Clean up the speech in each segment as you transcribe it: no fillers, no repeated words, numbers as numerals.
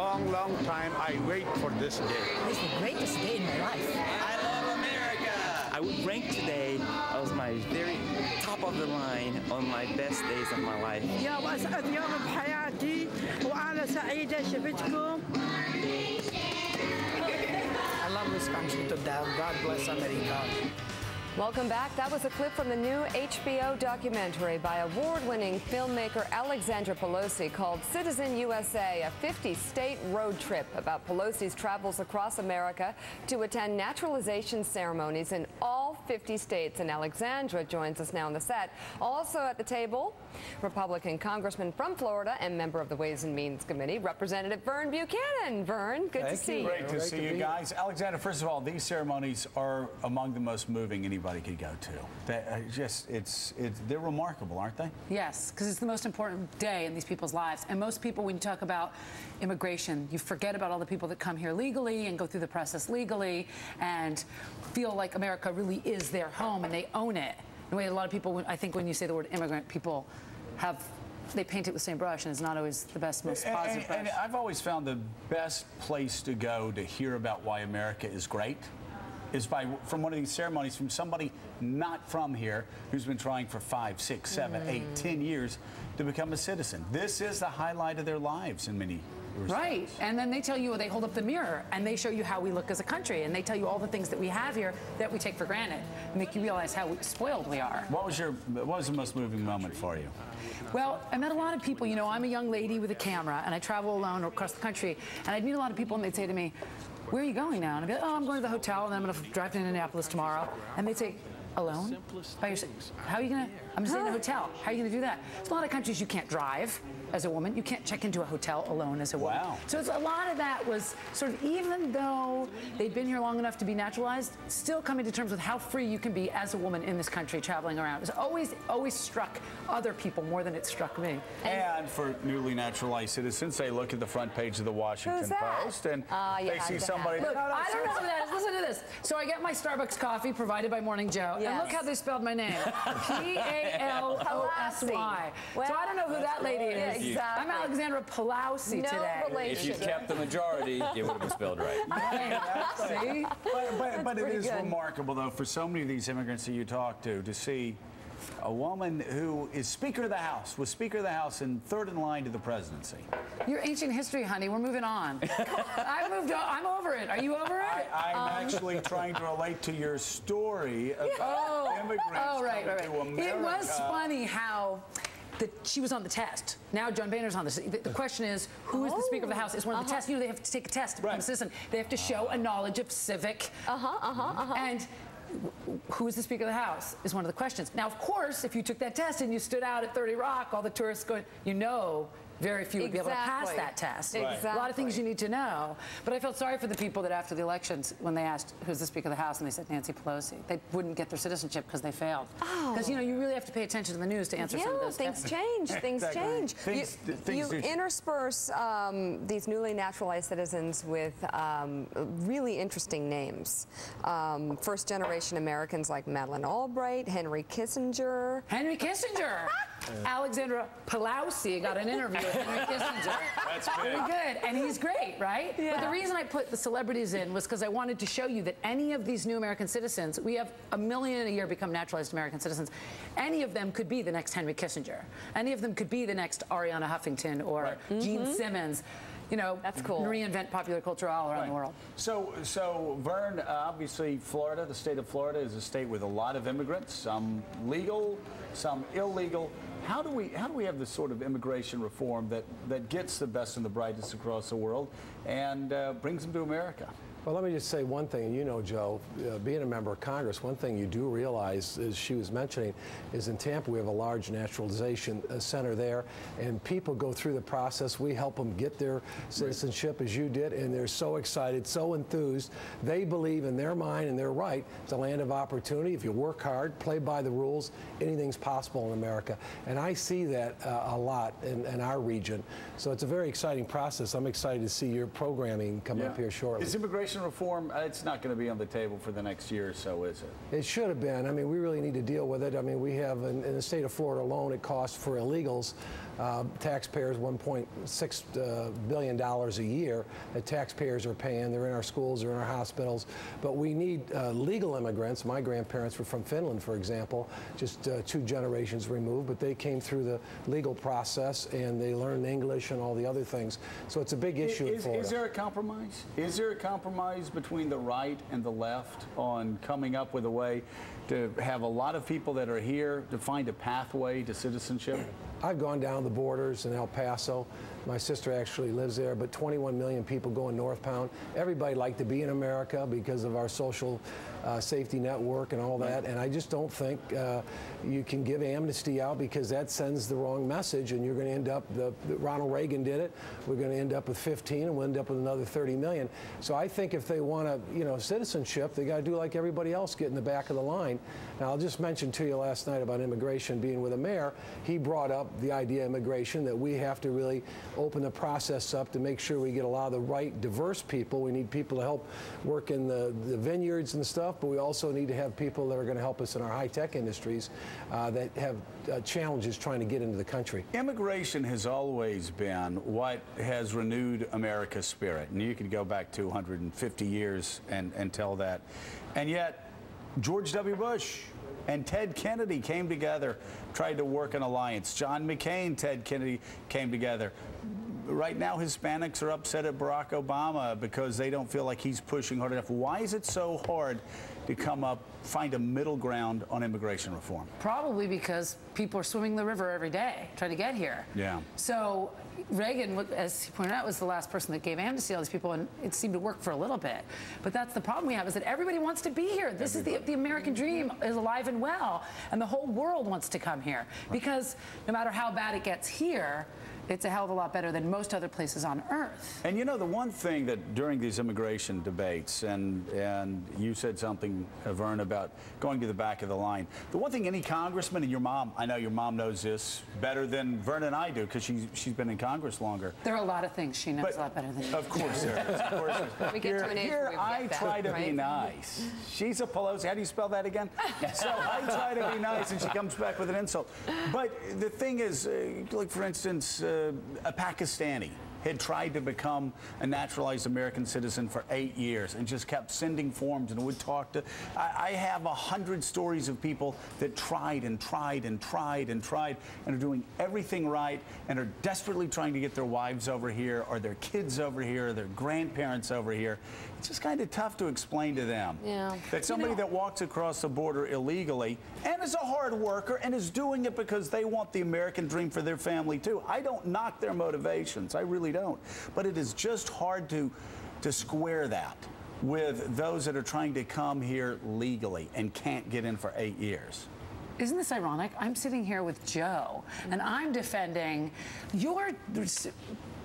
long, long time, I wait for this day. It's the greatest day in my life. I love America. I would rank today as my very top of the line on my best days of my life. يوم أسعد يوم بحياتي وأنا سعيدة شفتكم. I love this country to death. God bless America. Welcome back. That was a clip from the new HBO documentary by award-winning filmmaker Alexandra Pelosi called Citizen USA, a 50-state road trip about Pelosi's travels across America to attend naturalization ceremonies in all 50 states. And Alexandra joins us now on the set. Also at the table, Republican Congressman from Florida and member of the Ways and Means Committee, Representative Vern Buchanan. Vern, good to see you. Great to see you guys. Alexandra, first of all, these ceremonies are among the most moving anybody could go to. They're remarkable, aren't they? Yes, because it's the most important day in these people's lives. And most people, when you talk about immigration, you forget about all the people that come here legally and go through the process legally and feel like America really is their home and they own it. The way a lot of people, I think when you say the word immigrant, people they paint it with the same brush, and it's not always the best, most positive brush. And I've always found the best place to go to hear about why America is great is from one of these ceremonies from somebody not from here who's been trying for 5, 6, 7, 8, 10 years to become a citizen. This is the highlight of their lives in many respects. Right, and then they tell you, they hold up the mirror and they show you how we look as a country, and they tell you all the things that we have here that we take for granted, and make you realize how spoiled we are. What was the most moving moment for you? Well, I met a lot of people. You know, I'm a young lady with a camera, and I travel alone across the country, and I'd meet a lot of people, and they'd say to me, "Where are you going now?" And I'd be like, "Oh, I'm going to the hotel, and then I'm going to drive to Indianapolis tomorrow." And they'd say, "Alone? By yourself? How are you going to?" "I'm staying in a hotel." "How are you going to do that?" There's a lot of countries you can't drive as a woman. You can't check into a hotel alone as a woman. Wow. So a lot of that was sort of, even though they'd been here long enough to be naturalized, still coming to terms with how free you can be as a woman in this country traveling around. It's always struck other people more than it struck me. And for newly naturalized citizens, they look at the front page of the Washington Post and they see somebody. Look, I don't know who that is. Listen to this. So I get my Starbucks coffee provided by Morning Joe, and look how they spelled my name. P-A-L-O-S-Y. Well, so I don't know who that lady is. Exactly. I'm Alexandra Pelosi today. If you kept the majority, it would have been spelled right. See? But it is remarkable, though, for so many of these immigrants that you talk to see a woman who is Speaker of the House, was Speaker of the House and third in line to the presidency. You're ancient history, honey. We're moving on. I'm over it. Are you over it? I'm actually trying to relate to your story about immigrants coming to America. It was funny how she was on the test. Now John Boehner's on the question is, who is the Speaker of the House? It's one of the tests. You know, they have to take a test to become a citizen. They have to show a knowledge of civic. And who is the Speaker of the House is one of the questions. Now, of course, if you took that test and you stood out at 30 Rock, all the tourists going, very few would be able to pass that test. Exactly. A lot of things you need to know. But I felt sorry for the people that after the elections, when they asked who's the Speaker of the House, and they said Nancy Pelosi, they wouldn't get their citizenship because they failed. Because, you know, you really have to pay attention to the news to answer some of those things change. Things change. You intersperse these newly naturalized citizens with really interesting names. First-generation Americans like Madeleine Albright, Henry Kissinger. Henry Kissinger! Alexandra Pelosi got an interview with Henry Kissinger. That's big. Pretty good. And he's great, right? Yeah. But the reason I put the celebrities in was because I wanted to show you that any of these new American citizens, we have 1 million a year become naturalized American citizens. Any of them could be the next Henry Kissinger. Any of them could be the next Ariana Huffington or Gene Simmons. You know, that's cool. Reinvent popular culture all around the world. So Vern, obviously Florida, the state of Florida, is a state with a lot of immigrants, some legal, some illegal. How do we have this sort of immigration reform that gets the best and the brightest across the world and brings them to America? Well, let me just say one thing. You know, Joe, being a member of Congress, one thing you do realize, as she was mentioning, is in Tampa we have a large naturalization center there, and people go through the process. We help them get their citizenship, as you did, and they're so excited, so enthused. They believe in their mind, and they're right. It's a land of opportunity. If you work hard, play by the rules, anything's possible in America. And I see that a lot in our region. So it's a very exciting process. I'm excited to see your programming come up here shortly. Is immigration reform, it's not going to be on the table for the next year or so, is it? It should have been. I mean, we really need to deal with it. I mean, we have, in the state of Florida alone, it costs for illegals Taxpayers, $1.6 billion a year that taxpayers are paying. They're in our schools, they're in our hospitals. But we need legal immigrants. My grandparents were from Finland, for example, just 2 generations removed, but they came through the legal process and they learned English and all the other things. So it's a big issue in Florida. Is there a compromise? Is there a compromise between the right and the left on coming up with a way to have a lot of people that are here to find a pathway to citizenship? I've gone down the borders in El Paso. My sister actually lives there, but 21 million people going northbound. Everybody like to be in America because of our social safety network and all that, and I just don't think you can give amnesty out because that sends the wrong message, and you're going to end up, Ronald Reagan did it, we're going to end up with 15 and we'll end up with another 30 million. So I think if they want to, citizenship, they got to do like everybody else, get in the back of the line. Now, I'll just mention to you last night about immigration being with a mayor. He brought up the idea of immigration, that we have to really open the process up to make sure we get a lot of the right, diverse people. We need people to help work in the vineyards and stuff, but we also need to have people that are going to help us in our high-tech industries that have challenges trying to get into the country. Immigration has always been what has renewed America's spirit, and you could go back 250 years and tell that. And yet, George W. Bush and Ted Kennedy came together, tried to work an alliance. John McCain, Ted Kennedy came together. Right now, Hispanics are upset at Barack Obama because they don't feel like he's pushing hard enough. Why is it so hard to find a middle ground on immigration reform? Probably because people are swimming the river every day trying to get here. Yeah. So Reagan, as he pointed out, was the last person that gave amnesty to all these people, and it seemed to work for a little bit. But that's the problem we have, is that everybody wants to be here. This is the American dream is alive and well, and the whole world wants to come here. Because no matter how bad it gets here, it's a hell of a lot better than most other places on earth. And the one thing that during these immigration debates, and you said something, Vern, about going to the back of the line. The one thing any congressman, and your mom, I know your mom knows this better than Vern and I do because she's been in Congress longer. There are a lot of things she knows a lot better than you. Of course there is. Of course. We get to an age where we I forget try that, to be nice. She's a Pelosi. How do you spell that again? So I try to be nice, and she comes back with an insult. But the thing is, like for instance, a Pakistani had tried to become a naturalized American citizen for 8 years and just kept sending forms and would talk to. I have 100 stories of people that tried and tried and tried and tried and are doing everything right and are desperately trying to get their wives over here or their kids over here or their grandparents over here. It's just kind of tough to explain to them that somebody that walks across the border illegally and is a hard worker and is doing it because they want the American dream for their family too. I don't knock their motivations. I really don't. But it is just hard to square that with those that are trying to come here legally and can't get in for 8 years. Isn't this ironic? I'm sitting here with Joe, and I'm defending your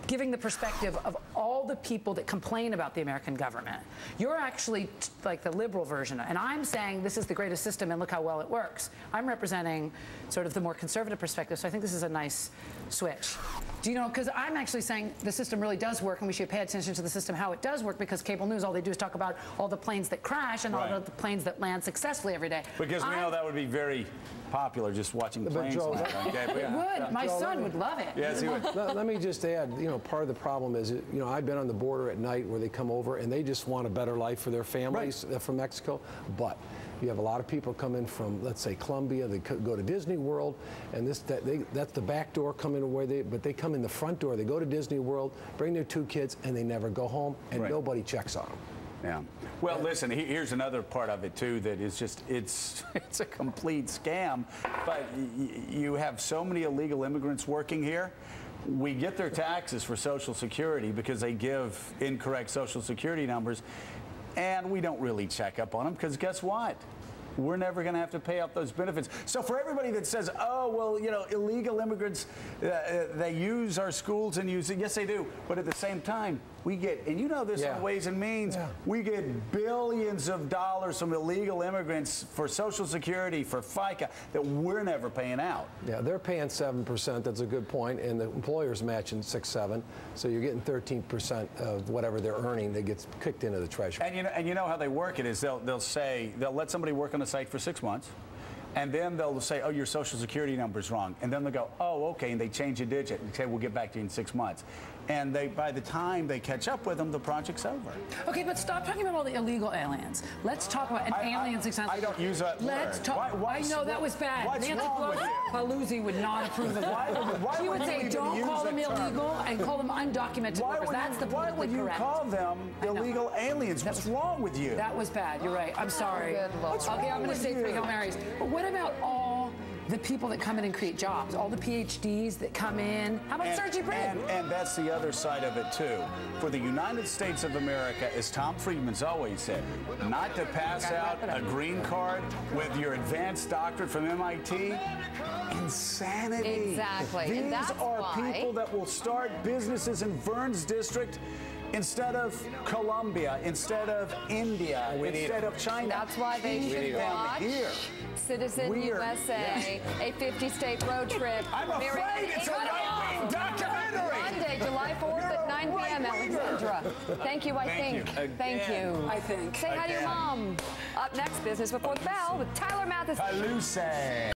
giving the perspective of all the people that complain about the American government. You're actually like the liberal version, and I'm saying this is the greatest system and look how well it works. I'm representing sort of the more conservative perspective, so I think this is a nice switch. Do you know, because I'm actually saying the system really does work and we should pay attention to the system, how it does work, because cable news, all they do is talk about all the planes that crash and all the planes that land successfully every day. Because we know that would be very popular, just watching planes land. It would. My son would love it. Yes, he would. Let me just add, part of the problem is, I've been on the border at night where they come over and they just want a better life for their families from Mexico, but you have a lot of people come in from, let's say, Colombia. They go to Disney World, and that's the back door coming but they come in the front door. They go to Disney World, bring their 2 kids, and they never go home, and nobody checks on them. Yeah. Well, listen, here's another part of it, too, that is just, it's a complete scam. But you have so many illegal immigrants working here. We get their taxes for Social Security because they give incorrect Social Security numbers. And we don't really check up on them because guess what? We're never going to have to pay out those benefits. So for everybody that says, oh, well, illegal immigrants, they use our schools and use it. Yes, they do. But at the same time, we get, and this on Ways and Means, we get billions of dollars from illegal immigrants for Social Security, for FICA, that we're never paying out. Yeah, they're paying 7%. That's a good point. And the employer's matching 6-7. So you're getting 13% of whatever they're earning that gets kicked into the treasury. And you know how they work it is they'll let somebody work on a site for 6 months. And then they'll say, oh, your social security number's wrong. And then they'll go, oh, okay, and they change a digit and say, we'll get back to you in 6 months. And by the time they catch up with them, the project's over. Okay, but stop talking about all the illegal aliens. Let's talk about aliens. I don't use that word. Let's talk. I know that was bad. What's Nancy wrong with you? Pelosi would not approve of that. She would say, don't call them illegal and call them undocumented workers. That's the politically correct. Why would you call them illegal aliens? What's wrong with you? That was bad. You're right. I'm sorry. Good Lord. Okay, I'm going to say 3 Hail Marys. But what about all the people that come in and create jobs, all the PhDs that come in? How about Sergey Brin? And that's the other side of it, too. For the United States of America, as Tom Friedman's always said, not to pass out a green card with your advanced doctorate from MIT. Insanity. Exactly. These and that's are people that will start businesses in Vern's district instead of Colombia, instead of India, instead of China. That's why they should watch Citizen USA, a 50-state road trip. I'm afraid it's a right-wing documentary. Monday, July 4th at 9 p.m. Alexandra. Thank you, I think. Thank you. I think. Say hi to your mom. Up next, Business Before the Bell with Tyler Matheson. Pelosi.